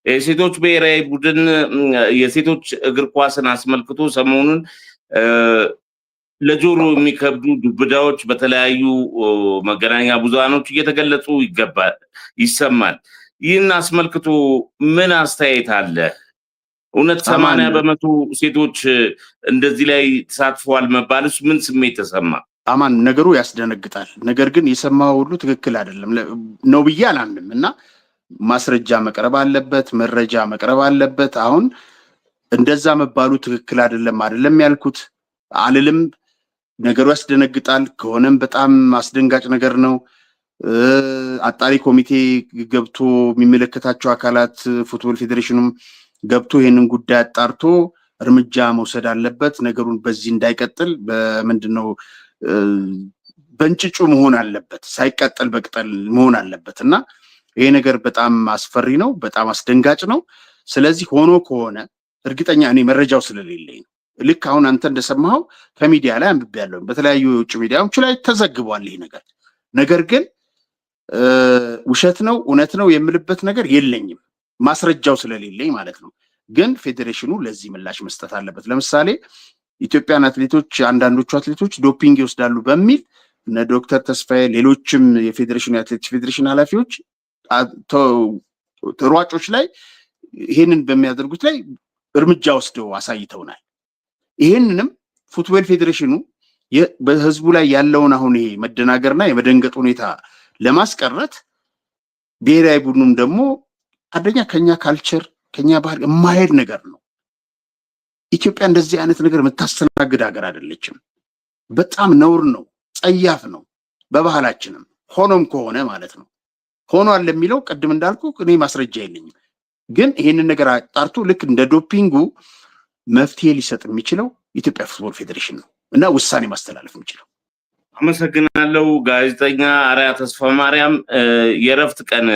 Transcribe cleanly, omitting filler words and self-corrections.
የሴቶች ብሔራዊ ቡድን የሴቶች እግር ኳስን አስመልክቶ ሰሞኑን ለጆሮ የሚከብዱ ዱብዳዎች በተለያዩ መገናኛ ብዙሃኖች እየተገለጹ ይሰማል። ይህን አስመልክቶ ምን አስተያየት አለ? እውነት 80% ሴቶች እንደዚህ ላይ ተሳትፈዋል መባልስ ምን ስሜት ተሰማ? አማን ነገሩ ያስደነግጣል። ነገር ግን የሰማው ሁሉ ትክክል አይደለም ነው ብዬ አላምንም እና ማስረጃ መቅረብ አለበት፣ መረጃ መቅረብ አለበት። አሁን እንደዛ መባሉ ትክክል አይደለም ያልኩት አልልም። ነገሩ ያስደነግጣል። ከሆነም በጣም አስደንጋጭ ነገር ነው። አጣሪ ኮሚቴ ገብቶ የሚመለከታቸው አካላት ፉትቦል ፌዴሬሽኑም ገብቶ ይሄንን ጉዳይ አጣርቶ እርምጃ መውሰድ አለበት። ነገሩን በዚህ እንዳይቀጥል በምንድነው በእንጭጩ መሆን አለበት፣ ሳይቀጥል በቅጠል መሆን አለበት እና ይሄ ነገር በጣም አስፈሪ ነው፣ በጣም አስደንጋጭ ነው። ስለዚህ ሆኖ ከሆነ እርግጠኛ እኔ መረጃው ስለሌለኝ ነው። ልክ አሁን አንተ እንደሰማኸው ከሚዲያ ላይ አንብቤያለሁ፣ በተለያዩ የውጭ ሚዲያዎች ላይ ተዘግቧል ይሄ ነገር። ነገር ግን ውሸት ነው እውነት ነው የምልበት ነገር የለኝም፣ ማስረጃው ስለሌለኝ ማለት ነው። ግን ፌዴሬሽኑ ለዚህ ምላሽ መስጠት አለበት። ለምሳሌ ኢትዮጵያን አትሌቶች አንዳንዶቹ አትሌቶች ዶፒንግ ይወስዳሉ በሚል እነ ዶክተር ተስፋዬ ሌሎችም የፌዴሬሽኑ የአትሌቲክስ ፌዴሬሽን ኃላፊዎች ሯጮች ላይ ይሄንን በሚያደርጉት ላይ እርምጃ ወስደው አሳይተውናል። ይሄንንም ፉትቦል ፌዴሬሽኑ በህዝቡ ላይ ያለውን አሁን ይሄ መደናገርና የመደንገጥ ሁኔታ ለማስቀረት ብሔራዊ ቡድኑም ደግሞ አንደኛ ከኛ ካልቸር ከኛ ባህል የማይሄድ ነገር ነው። ኢትዮጵያ እንደዚህ አይነት ነገር የምታስተናግድ ሀገር አይደለችም። በጣም ነውር ነው፣ ጸያፍ ነው በባህላችንም። ሆኖም ከሆነ ማለት ነው ሆኗል ለሚለው ቅድም እንዳልኩ እኔ ማስረጃ የለኝም። ግን ይሄንን ነገር አጣርቶ ልክ እንደ ዶፒንጉ መፍትሄ ሊሰጥ የሚችለው ኢትዮጵያ ፉትቦል ፌዴሬሽን ነው እና ውሳኔ ማስተላለፍ የሚችለው። አመሰግናለሁ ጋዜጠኛ አርአያ ተስፋ ማርያም። የረፍት ቀን